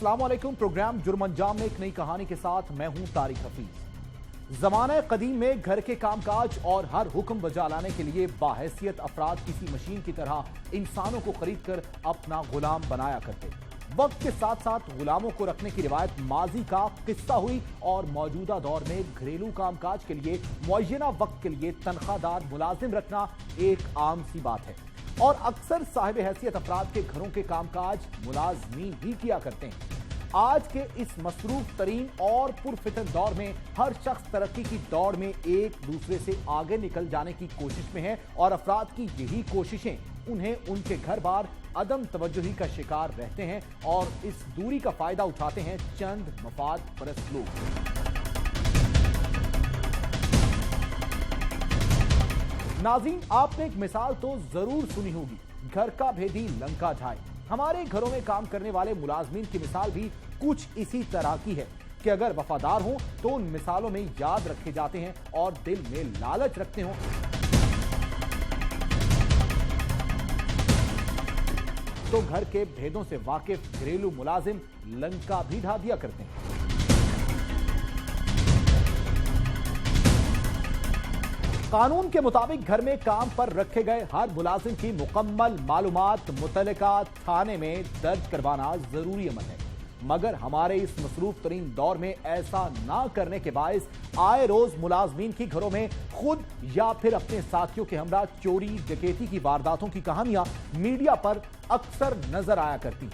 अस्सलाम वालेकुम। प्रोग्राम जुर्म अंजाम में एक नई कहानी के साथ मैं हूं तारिक हफीज। जमाने कदीम में घर के कामकाज और हर हुक्म बजा लाने के लिए बाहैसियत अफराद किसी मशीन की तरह इंसानों को खरीद कर अपना गुलाम बनाया करते। वक्त के साथ साथ गुलामों को रखने की रिवायत माजी का किस्सा हुई और मौजूदा दौर में घरेलू कामकाज के लिए मुअय्यना वक्त के लिए तनख्वाहदार मुलाजिम रखना एक आम सी बात है और अक्सर साहिब हैसियत अफराद के घरों के कामकाज मुलाजमीन ही किया करते हैं। आज के इस मसरूफ तरीन और पुरफितर दौर में हर शख्स तरक्की की दौड़ में एक दूसरे से आगे निकल जाने की कोशिश में है और अफराद की यही कोशिशें उन्हें उनके घर बार अदम तवज्जुही का शिकार रहते हैं और इस दूरी का फायदा उठाते हैं चंद मफाद परस्त लोग। नाज़रीन, आपने एक मिसाल तो जरूर सुनी होगी, घर का भेदी लंका ढाए। हमारे घरों में काम करने वाले मुलाजमीन की मिसाल भी कुछ इसी तरह की है कि अगर वफादार हों तो उन मिसालों में याद रखे जाते हैं और दिल में लालच रखते हों तो घर के भेदों से वाकिफ घरेलू मुलाजिम लंका भी ढा दिया करते हैं। कानून के मुताबिक घर में काम पर रखे गए हर मुलाजिम की मुकम्मल मालूमात मुतल्लिका थाने में दर्ज करवाना जरूरी अमल है, मगर हमारे इस मसरूफ तरीन दौर में ऐसा ना करने के बायस आए रोज मुलाजमीन की घरों में खुद या फिर अपने साथियों के हमरा चोरी डकैती की वारदातों की कहानियां मीडिया पर अक्सर नजर आया करती।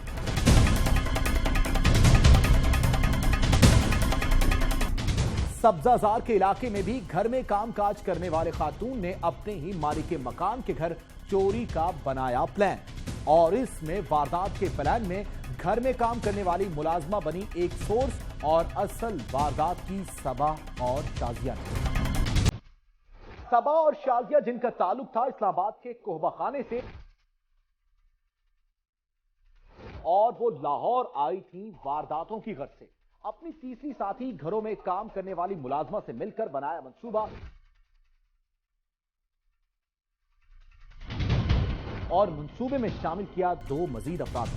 सब्जाजार के इलाके में भी घर में कामकाज करने वाले खातून ने अपने ही मालिक के मकान के घर चोरी का बनाया प्लान और इसमें वारदात के प्लान में घर में काम करने वाली मुलाजमा बनी एक सोर्स और असल वारदात की सबा और शाजिया। सबा और शाजिया जिनका ताल्लुक था इस्लामाबाद के कोहबाखाने से और वो लाहौर आई थी वारदातों की गर्ज से। अपनी तीसरी साथी घरों में काम करने वाली मुलाजमा से मिलकर बनाया मंसूबा और मंसूबे में शामिल किया दो मजीद अफराद,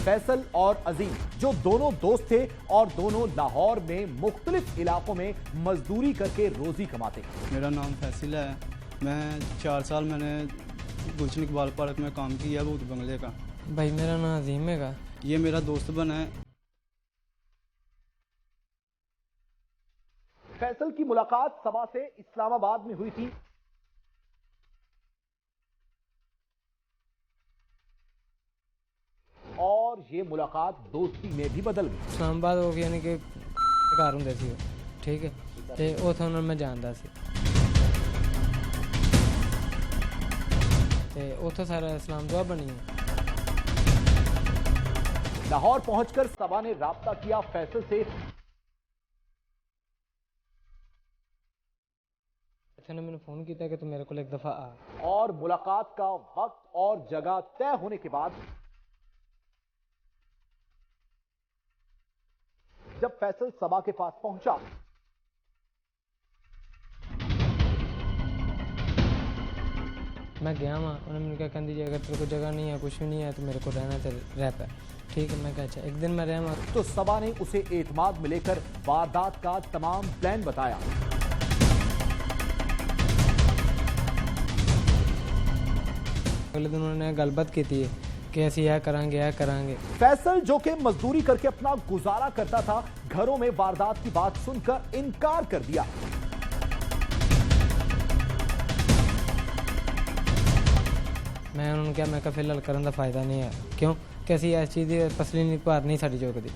फैसल और अजीम, जो दोनों दोस्त थे और दोनों लाहौर में मुख्तलिफ इलाकों में मजदूरी करके रोजी कमाते। मेरा नाम फैसल है। मैं 4 साल मैंने गुलशन इकबाल पार्क में काम किया भूत बंगले का। भाई मेरा नाम अजीम है। ये मेरा दोस्त बना है। फैसल की मुलाकात सबा से इस्लामाबाद में हुई थी और ये मुलाकात दोस्ती में भी बदल गई। इस्लामाबाद हो गया, यानी कि घर हुंदे सी, ठीक है, ते उथों मैं जानदा सी ते उथों सारा इस्लाम दुआ बनी है। लाहौर पहुंचकर सबा ने राब्ता किया फैसल से। ने मैंने फोन किया कि तू मेरे को एक दफा आ और मुलाकात का वक्त और जगह तय होने के बाद जब फैसल सबा के पास पहुंचा मैं गया वहाँ, उन्होंने मैंने कहा कहती जी अगर तेरे को जगह नहीं है कुछ भी नहीं है तो मेरे को रहना रह पाए, ठीक है। मैं कहा अच्छा। एक दिन मैं रहा वहाँ तो सबा ने उसे एतमाद में लेकर वारदात का तमाम प्लान बताया। अगले दिन उन्होंने गलबात की थी कि ऐसे यह करांगे। फैसल जो कि मजदूरी करके अपना गुजारा करता था, घरों में वारदात की बात सुनकर इनकार कर दिया। मैं उन्होंने कहा मैं फिलहाल करने का फायदा नहीं है, क्यों कैसी ऐसी चीज़ पसली नहीं पार नहीं साड़ी चौक दी।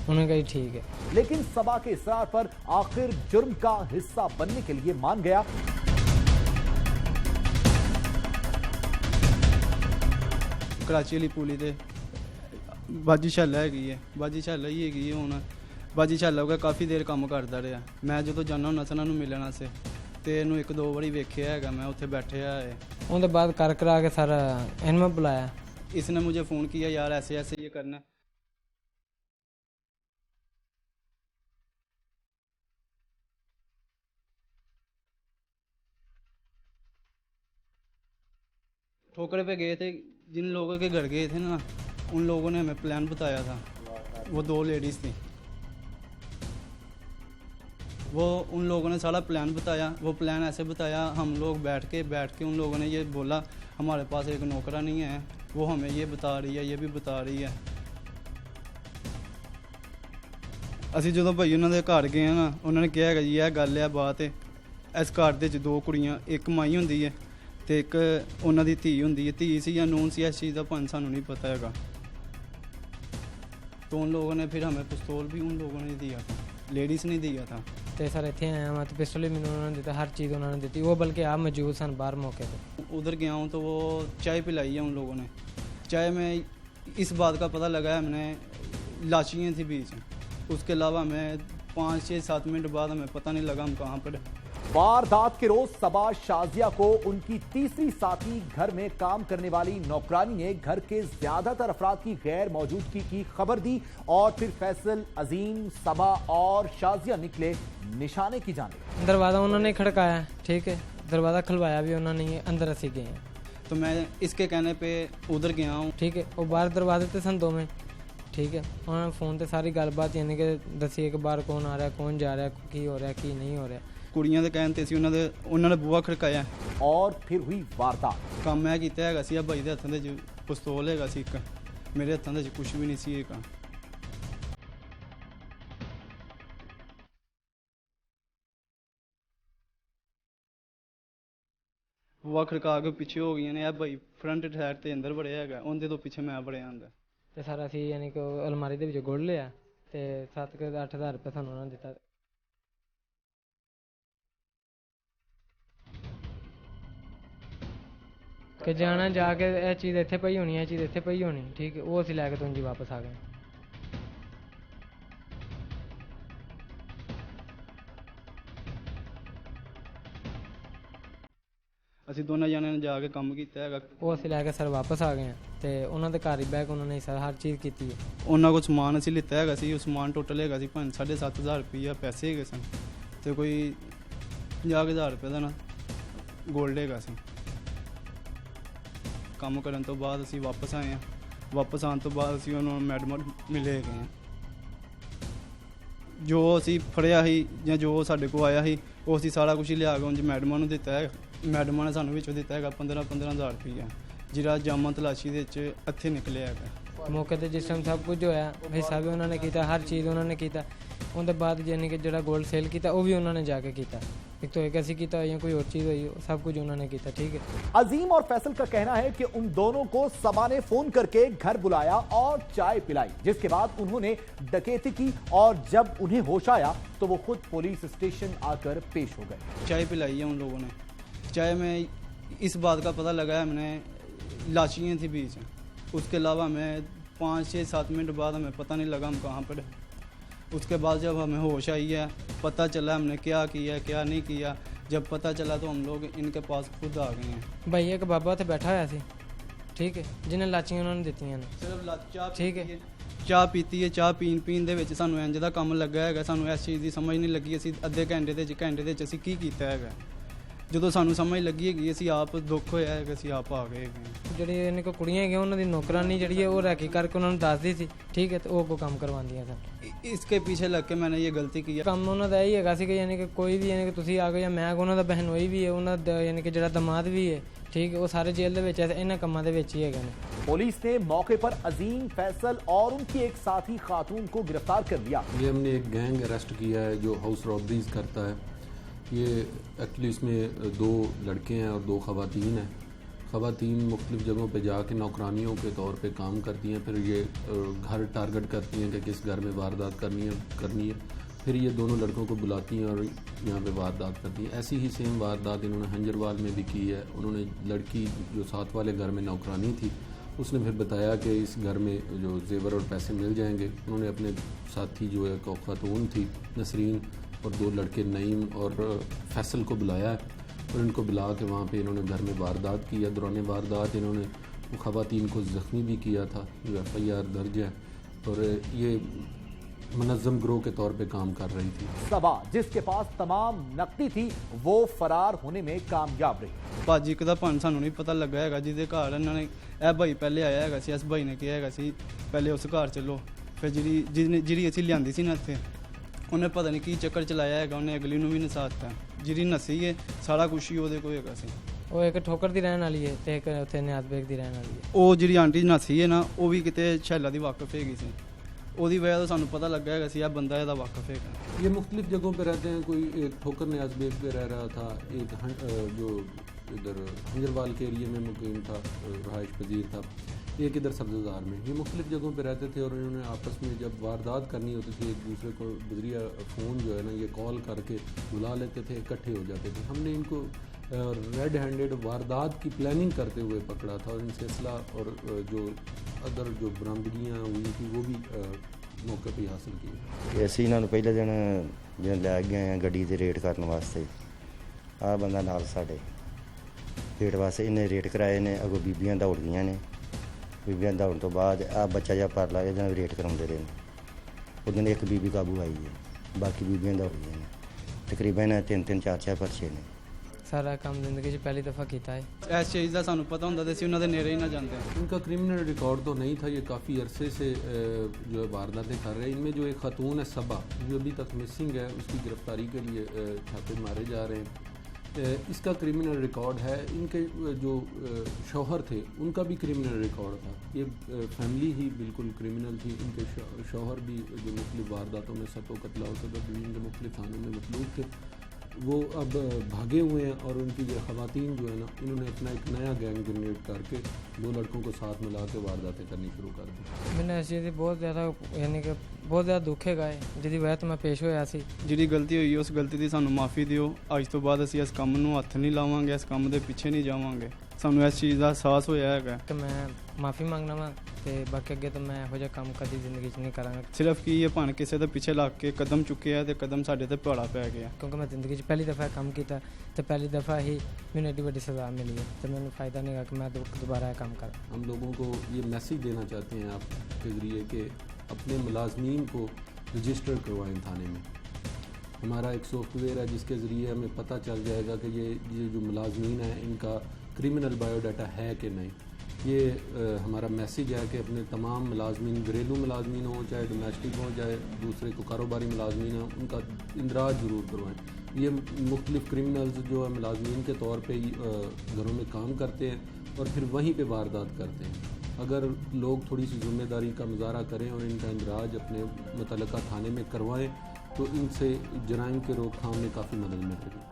उन्होंने कहा ठीक है, लेकिन सबा के इसरार पर आखिर जुर्म का हिस्सा बनने के लिए मान गया। कराची वाली पुली ते बाजी छाला हैगी है, बाजी छाला ही हैगी है। हुण बाजी छाला होगा काफ़ी देर काम करता रहा। मैं जो जाना हुंदा सी इन्हां मिलण वास्ते ते इहनूं 1-2 वारी वेखिया हैगा, मैं उत्थे बैठे है। उनके बाद कर करा के सारा इन्हें बुलाया। इसने मुझे फ़ोन किया यार ऐसे ऐसे ये करना। ठोकर पे गए थे, जिन लोगों के घर गए थे ना उन लोगों ने हमें प्लान बताया था वो 2 लेडीज़ थी। वो उन लोगों ने सारा प्लान बताया। वो प्लान ऐसे बताया, हम लोग बैठ के उन लोगों ने ये बोला हमारे पास एक नौकरा नहीं है, वो हमें ये बता रही है, ये भी बता रही है। ਅਸੀਂ ਜਦੋਂ ਭਾਈ ਉਹਨਾਂ ਦੇ ਘਰ ਗਏ ਆ ਨਾ, ਉਹਨਾਂ ਨੇ ਕਿਹਾ ਹੈਗਾ ਜੀ ਇਹ ਗੱਲ ਹੈ, ਬਾਤ ਹੈ। ਇਸ ਘਰ ਦੇ 'ਚ 2 ਕੁੜੀਆਂ, ਇੱਕ ਮਾਈ ਹੁੰਦੀ ਹੈ ਤੇ ਇੱਕ ਉਹਨਾਂ ਦੀ ਧੀ ਹੁੰਦੀ ਹੈ। ਧੀ ਸੀ ਜਾਂ ਨੂਨ ਸੀ, ਇਸ चीज़ का भान सानू नहीं पता हैगा। तो उन लोगों ने फिर हमें पिस्तौल भी उन लोगों ने दिया था, लेडीज़ ने दिया था। ਤੇ ਸਰ ਇੱਥੇ ਆਇਆ ਮੈਂ ਤੇ ਪਿਸਟਲ ਵੀ ਮੈਨੂੰ ਉਹਨਾਂ ਨੇ ਦਿੱਤਾ, ਹਰ ਚੀਜ਼ ਉਹਨਾਂ ਨੇ ਦਿੱਤੀ। ਉਹ ਬਲਕਿ ਆਪ ਮੌਜੂਦ ਸਨ ਬਾਹਰ ਮੌਕੇ ਤੇ। उधर गया हूँ तो वो चाय पिलाई है उन लोगों ने। चाय में इस बात का पता लगा है हमने, लाशियाँ थी बीच, उसके अलावा हमें 5-6-7 मिनट बाद हमें पता नहीं लगा हम कहाँ पर। वारदात के रोज सबा शाजिया को उनकी तीसरी साथी घर में काम करने वाली नौकरानी ने घर के ज्यादातर अफराद की गैर मौजूदगी की खबर दी और फिर फैसल, अजीम, सबा और शाजिया निकले निशाने की जानिब। दरवाज़ा उन्होंने खड़काया, ठीक है, दरवाज़ा खुलवाया भी उन्होंने, अंदर असी गए हैं। तो मैं इसके कहने पे उधर गया हूँ, ठीक है। और बाहर दरवाजे ते सन 2 में, ठीक है। उन्होंने फ़ोन ते सारी गलबात यानी कि दसी कि बाहर कौन आ रहा है, कौन जा रहा है, की हो रहा है, की नहीं हो रहा है। कुड़ियां दे कहन ते सी उन्होंने बुआ खड़काया और फिर हुई वारदात। काम मैं कीता हैगा सी, भाई दे हत्थां दे पिस्तौल हैगा सी, एक मेरे हत्थां दे कुछ भी नहीं सी हैगा। बुआ खड़का के पीछे हो गई ने, भाई फ्रंट साइड ते अंदर बड़े हैगा, उनदे तो पीछे मैं बड़े अंदर। ਤੇ ਸਾਰਾ ਅਸੀਂ ਯਾਨੀ ਕਿ ਅਲਮਾਰੀ ਦੇ ਵਿੱਚ ਗੁੜ ਲਿਆ ਤੇ 7-8 ਹਜ਼ਾਰ ਰੁਪਏ ਸਾਨੂੰ ਉਹਨਾਂ ਨੇ ਦਿੱਤਾ। ਕਿ ਜਾਣਾ ਜਾ ਕੇ ਇਹ ਚੀਜ਼ ਇੱਥੇ ਪਈ ਹੋਣੀ, ਇਹ ਚੀਜ਼ ਇੱਥੇ ਪਈ ਹੋਣੀ, ਠੀਕ ਹੈ। ਉਹ ਅਸੀਂ ਲੈ ਕੇ ਤੁੰਜੀ ਵਾਪਸ ਆ ਗਏ। ਅਸੀਂ ਦੋਨਾਂ ਜਣਿਆਂ ਨੇ ਜਾ ਕੇ ਕੰਮ ਕੀਤਾ ਹੈਗਾ। ਉਹ ਅਸੀਂ ਲੈ ਕੇ ਸਰ ਵਾਪਸ ਆ ਗਏ ਹਾਂ ਤੇ ਉਹਨਾਂ ਦੇ ਘਰ ਹੀ ਬਹਿ ਕੇ ਉਹਨਾਂ ਨੇ ਸਰ ਹਰ ਚੀਜ਼ ਕੀਤੀ ਹੈ। ਉਹਨਾਂ ਕੋਲ ਸਮਾਨ ਅਸੀਂ ਲਿੱਤਾ ਹੈਗਾ ਸੀ, ਉਹ ਸਮਾਨ ਟੋਟਲ ਹੈਗਾ ਸੀ 7,500 ਰੁਪਈਆ ਪੈਸੇ ਹੈਗੇ ਸਨ ਤੇ ਕੋਈ 50,000 ਰੁਪਏ ਦਾ ਨਾ ਗੋਲਡ ਹੈਗਾ ਸੀ। ਕੰਮ ਕਰਨ ਤੋਂ ਬਾਅਦ ਅਸੀਂ ਵਾਪਸ ਆਏ ਹਾਂ। ਵਾਪਸ ਆਉਣ ਤੋਂ ਬਾਅਦ ਅਸੀਂ ਉਹਨਾਂ ਨੂੰ ਮੈਡਮ ਮਿਲੇ ਹੈਗੇ ਹਾਂ। ਜੋ ਅਸੀਂ ਫੜਿਆ ਸੀ ਜਾਂ ਜੋ ਸਾਡੇ ਕੋਲ ਆਇਆ ਸੀ ਉਹ ਅਸੀਂ ਸਾਰਾ ਕੁਝ ਹੀ ਲਿਆ ਕੇ ਉਂਝ ਮੈਡਮਾਂ ਨੂੰ ਦਿੱਤਾ ਹੈ। ਮੈਡਮਾਂ ਨੇ ਸਾਨੂੰ ਵਿੱਚੋਂ ਦਿੱਤਾ ਹੈਗਾ 15,000 ਰੁਪਈਆ, ਜਿਹੜਾ ਜਾਮਾ ਤਲਾਸ਼ੀ ਦੇ ਵਿੱਚ ਇੱਥੇ ਨਿਕਲਿਆ ਹੈਗਾ। ਮੌਕੇ ਤੇ ਜਿਸ ਟਾਈਮ ਸਭ ਕੁਝ ਹੋਇਆ ਹਿੱਸਾ ਵੀ ਉਹਨਾਂ ਨੇ ਕੀਤਾ, ਹਰ ਚੀਜ਼ ਉਹਨਾਂ ਨੇ ਕੀਤਾ। ਉਹਦੇ ਬਾਅਦ ਯਾਨੀ ਕਿ ਜਿਹੜਾ ਗੋਲਡ ਸੇਲ ਕੀਤਾ ਉਹ ਵੀ ਉਹਨਾਂ ਨੇ ਜਾ ਕੇ ਕੀਤਾ। एक तो एक ऐसी की या कोई और चीज़ हुई, सब कुछ उन्होंने किया, ठीक है। अजीम और फैसल का कहना है कि उन दोनों को सबा ने फोन करके घर बुलाया और चाय पिलाई, जिसके बाद उन्होंने डकैती की और जब उन्हें होश आया तो वो खुद पुलिस स्टेशन आकर पेश हो गए। चाय पिलाई है उन लोगों ने। चाय में इस बात का पता लगा है हमने, लाशियाँ थी बीच, उसके अलावा हमें 5-6-7 मिनट बाद हमें पता नहीं लगा हम कहाँ पर। उसके बाद जब हमें होश आई है, पता चला हमने क्या किया क्या नहीं किया। जब पता चला तो हम लोग इनके पास खुद आ गए हैं। भाई एक बाबा तो बैठा हुआ सी, ठीक है, जिन्हें लाचियां उन्होंने दित्तियां ने सिर्फ चाह, ठीक है, ਚਾਹ ਪੀਤੀ ਹੈ। ਚਾਹ ਪੀਣ ਦੇ ਵਿੱਚ ਸਾਨੂੰ ਇੰਜ ਦਾ ਕੰਮ ਲੱਗਾ ਹੈਗਾ, ਸਾਨੂੰ ਇਸ ਚੀਜ਼ ਦੀ ਸਮਝ ਨਹੀਂ ਲੱਗੀ। ਅਸੀਂ ਅੱਧੇ ਘੰਟੇ ਦੇ ਵਿੱਚ ਅਸੀਂ ਕੀ ਕੀਤਾ ਹੈਗਾ। ਜਦੋਂ ਸਾਨੂੰ ਸਮਝ ਲੱਗੀ ਹੈਗੀ ਅਸੀਂ ਆਪ ਦੁੱਖ ਹੋਇਆ ਹੈ ਕਿ ਅਸੀਂ ਆਪ ਆ ਗਏ ਹੈਗੇ। ਜਿਹੜੀ ਇਹਨਾਂ ਕੋ ਕੁੜੀਆਂ ਹੈਗੀਆਂ ਉਹਨਾਂ ਦੀ ਨੌਕਰਾਨੀ ਜਿਹੜੀ ਹੈ ਉਹ ਰੈਕੀ ਕਰਕੇ ਉਹਨਾਂ ਨੂੰ ਦੱਸਦੀ ਸੀ, ਠੀਕ ਹੈ, ਤੇ ਉਹ ਕੋ ਕੰਮ ਕਰਵਾਉਂਦੀਆਂ ਸਨ। इसके पीछे लग के मैंने ये गलती की है। ਕੰਮ ਉਹਨਾਂ ਦਾ ਇਹ ਹੈਗਾ ਸੀ ਕਿ ਯਾਨੀ ਕਿ ਕੋਈ ਵੀ ਯਾਨੀ ਕਿ ਤੁਸੀਂ ਆ ਗਏ ਜਾਂ ਮੈਂ ਉਹਨਾਂ ਦਾ ਬਹਿਨੋਈ ਵੀ ਹੈ, ਉਹਨਾਂ ਦਾ ਯਾਨੀ ਕਿ ਜਿਹੜਾ ਦਮਾਦ ਵੀ ਹੈ, ठीक है, वो सारे जेल ਦੇ ਵਿੱਚ ਇਹਨਾਂ ਕੰਮਾਂ ਦੇ ਵਿੱਚ ਹੀ ਹੈਗੇ ਨੇ। पुलिस ने मौके पर अजीम, फैसल और उनकी एक साथी खातून को गिरफ्तार कर लिया। ये हमने एक गैंग अरेस्ट किया है जो हाउस रॉबरीज करता है। ये एक्चुअली इसमें 2 लड़के हैं और 2 ख़वातीन हैं। ख़वातीन मुख्तलिफ़ जगहों पे जाके नौकरानियों के तौर पे काम करती हैं, फिर ये घर टारगेट करती हैं कि किस घर में वारदात करनी है। फिर ये दोनों लड़कों को बुलाती हैं और यहाँ पे वारदात करती हैं। ऐसी ही सेम वारदात इन्होंने हंजरवाल में भी की है। उन्होंने लड़की जो साथ वाले घर में नौकरानी थी उसने फिर बताया कि इस घर में जो जेवर और पैसे मिल जाएंगे। उन्होंने अपने साथी जो एक खातून थी नसरीन और 2 लड़के नईम और फैसल को बुलाया और इनको बुला के वहाँ पे इन्होंने घर में वारदात की है। दौरान वारदात इन्होंने ख़वातीन को ज़ख्मी भी किया था, जो FIR दर्ज है, और ये मुनज़्ज़म ग्रोह के तौर पे काम कर रही थी। सबा जिसके पास तमाम नकदी थी वो फरार होने में कामयाब रही। भाजी का भान सानू नहीं पता लगा है, जिसके घर इन्होंने यह भाई पहले आया है, इस भाई ने कहा है पहले उस घर चलो। ਫਿਰ ਜਿਹੜੀ ਅਸੀਂ ਲਿਆਂਦੀ ਸੀ ਨਾ ਇੱਥੇ, ਉਹਨੇ ਪਤਾ ਨਹੀਂ ਕੀ ਚੱਕਰ ਚਲਾਇਆ ਹੈਗਾ, ਉਹਨੇ ਅਗਲੀ ਨੂੰ ਵੀ ਨਸਾਤਾ। ਜਿਹੜੀ ਨਸੀ ਹੈ ਸਾਰਾ ਕੁਛ ਹੀ ਉਹਦੇ ਕੋਲ ਹੈਗਾ ਸੀ। ਉਹ ਇੱਕ ਠੋਕਰ ਦੀ ਰਹਿਣ ਵਾਲੀ ਹੈ ਤੇ ਇੱਕ ਉੱਥੇ ਨਿਆਜ਼ ਬੇਗ ਦੀ ਰਹਿਣ ਵਾਲੀ ਹੈ। ਉਹ ਜਿਹੜੀ ਆਂਟੀ ਨਸੀ ਹੈ ਨਾ, ਉਹ ਵੀ ਕਿਤੇ ਸ਼ੈਲਾ ਦੀ ਵਾਕਫ ਹੈਗੀ ਸੀ। ਉਹਦੀ वजह ਤੋਂ ਸਾਨੂੰ पता लग गया कि यह बंदा ਇਹਦਾ वाकफ है। ये मुख्तलिफ जगहों पे रहते हैं। कोई एक ठोकर न्याज बेग पे रह रहा था, एक जो इधर हंजरवाल के एरिए में मुकीम था, रहाइश पजीर था, एक इधर सब्ज़दार में। ये मुख्तलिफ जगहों पे रहते थे और इन्होंने आपस में जब वारदात करनी होती थी एक दूसरे को बजरिया फ़ोन जो है ना, ये कॉल करके बुला लेते थे, इकट्ठे हो जाते थे। हमने इनको रेड हैंडेड वारदात की प्लानिंग करते हुए पकड़ा था और इनसे असलाह और जो अदर जो बरामदगियाँ हुई थी वो भी मौके पर हासिल की। ਅਸੀਂ ਇਹਨਾਂ ਨੂੰ ਪਹਿਲੇ ਦਿਨ ਜਦੋਂ ਲੈ ਗਏ ਆ ਗੱਡੀ ਤੇ ਰੇਡ ਕਰਨ ਵਾਸਤੇ, ਆਹ ਬੰਦਾ ਨਾਲ ਸਾਡੇ ਰੇਡ ਵਾਸਤੇ ਇਹਨੇ ਰੇਡ ਕਰਾਏ ਨੇ। ਅੱਗੋਂ ਬੀਬੀਆਂ ਦੌੜ ਗਈਆਂ ਨੇ। ਬੀਬੀਆਂ ਦੌੜਨ ਤੋਂ ਬਾਅਦ ਆਹ ਬੱਚਾ ਜਿਹਾ ਪਰ ਲਾ ਇਹਦੇ ਨਾਲ ਰੇਡ ਕਰਾਉਂਦੇ ਰਹੇ ਨੇ। ਉਹਦੇ ਇੱਕ ਬੀਬੀ ਕਾਬੂ ਆਈ ਹੈ, ਬਾਕੀ ਬੀਬੀਆਂ ਦੌੜ ਗਈਆਂ ਨੇ। ਤਕਰੀਬਨ 3-3 4-4 ਪਰਚੇ ਨੇ। ਸਾਰਾ ਕੰਮ ਜ਼ਿੰਦਗੀ 'ਚ ਪਹਿਲੀ ਦਫਾ ਕੀਤਾ ਹੈ। ਇਸ ਚੀਜ਼ ਦਾ ਸਾਨੂੰ ਪਤਾ ਹੁੰਦਾ ਤੇ ਅਸੀਂ ਉਹਨਾਂ ਦੇ ਨੇੜੇ ਹੀ ਨਾ ਜਾਂਦੇ। इनका क्रिमिनल रिकॉर्ड तो नहीं था, ये काफ़ी अरसे से जो है वारदातें कर रहे हैं। इनमें जो एक ख़ातून है सबा, जो अभी तक मिसिंग है, उसकी गिरफ्तारी के लिए छापे मारे जा रहे हैं। इसका क्रिमिनल रिकॉर्ड है। इनके जो शौहर थे उनका भी क्रिमिनल रिकॉर्ड था। ये फैमिली ही बिल्कुल क्रिमिनल थी। इनके शौहर भी जो मुख्तलिफ वारदातों में सतो कत्ल और डिवीज़न के मुख्तलिफ थानों में मतलूब थे, वो अब भागे हुए हैं। और उनकी जो ख़वातीन जो है ना, इन्होंने अपना एक नया गैंग जनरेट करके 2 लड़कों को साथ मिला के वारदातें करनी शुरू कर दी। ਮੈਨੂੰ ਇਸ ਚੀਜ਼ ਦੀ ਬਹੁਤ ਜ਼ਿਆਦਾ ਯਾਨੀ ਕਿ ਬਹੁਤ ਜ਼ਿਆਦਾ ਦੁੱਖ ਹੈਗਾ ਹੈ, ਜਿਹਦੀ ਵਜ੍ਹਾ ਤੋਂ ਮੈਂ ਪੇਸ਼ ਹੋਇਆ ਸੀ। ਜਿਹੜੀ ਗਲਤੀ ਹੋਈ ਉਸ ਗਲਤੀ ਦੀ ਸਾਨੂੰ ਮਾਫੀ ਦਿਓ। ਅੱਜ ਤੋਂ ਬਾਅਦ ਅਸੀਂ ਇਸ ਕੰਮ ਨੂੰ ਹੱਥ ਨਹੀਂ ਲਾਵਾਂਗੇ, ਇਸ ਕੰਮ ਦੇ ਪਿੱਛੇ ਨਹੀਂ ਜਾਵਾਂਗੇ। ਸਾਨੂੰ ਇਸ ਚੀਜ਼ ਦਾ ਅਹਿਸਾਸ ਹੋਇਆ ਹੈਗਾ ਕਿ ਮੈਂ ਮਾਫੀ ਮੰਗਣਾ ਵਾ ਤੇ ਬਾਕੀ ਅੱਗੇ ਤੋਂ ਮੈਂ ਇਹੋ ਜਿਹਾ ਕੰਮ ਕਦੀ ਜ਼ਿੰਦਗੀ 'ਚ ਨਹੀਂ ਕਰਾਂਗਾ। ਸਿਰਫ ਕਿ ਇਹ ਭਾਣ ਕਿਸੇ ਦੇ ਪਿੱਛੇ ਲੱਗ ਕੇ ਕਦਮ ਚੁੱਕਿਆ ਤੇ ਕਦਮ ਸਾਡੇ ਤੇ ਭਾੜਾ ਪੈ ਗਿਆ। ਕਿਉਂਕਿ ਮੈਂ ਜ਼ਿੰਦਗੀ 'ਚ ਪਹਿਲੀ ਦਫਾ ਕੰਮ ਕੀਤਾ ਤੇ ਪਹਿਲੀ ਦਫਾ ਹੀ ਮੈਨੂੰ ਐਡੀ ਵੱਡੀ ਸਜ਼ਾ ਮਿਲੀ ਹੈ ਤੇ ਮੈਨੂੰ ਫਾਇਦਾ ਨਹੀਂ ਹੈਗਾ ਕਿ मैं दोबारा ये काम करूँ। हम लोगों को ये मैसेज देना चाहते हैं आपके ज़रिए कि अपने मुलाजमीन को रजिस्टर करवाएं थाने में। हमारा एक सॉफ्टवेयर है जिसके ज़रिए हमें पता चल जाएगा कि ये जो मुलाजमीन हैं इनका क्रिमिनल बायोडाटा है कि नहीं। ये हमारा मैसेज है कि अपने तमाम मुलाजमीन, घरेलू मुलाजमीन हों चाहे डोमेस्टिक हों चाहे दूसरे को कारोबारी मुलाजमीन हों, उनका इंदराज ज़रूर करवाएं। ये मुख्तलिफ क्रिमिनल्स जो है मुलाजमीन के तौर पे घरों में काम करते हैं और फिर वहीं पे वारदात करते हैं। अगर लोग थोड़ी सी ज़िम्मेदारी का मुजाहरा करें और इनका इंदराज अपने मुतल्लिका थाने में करवाएं तो इनसे जराइम के रोकथाम में काफ़ी मदद मिलेगी।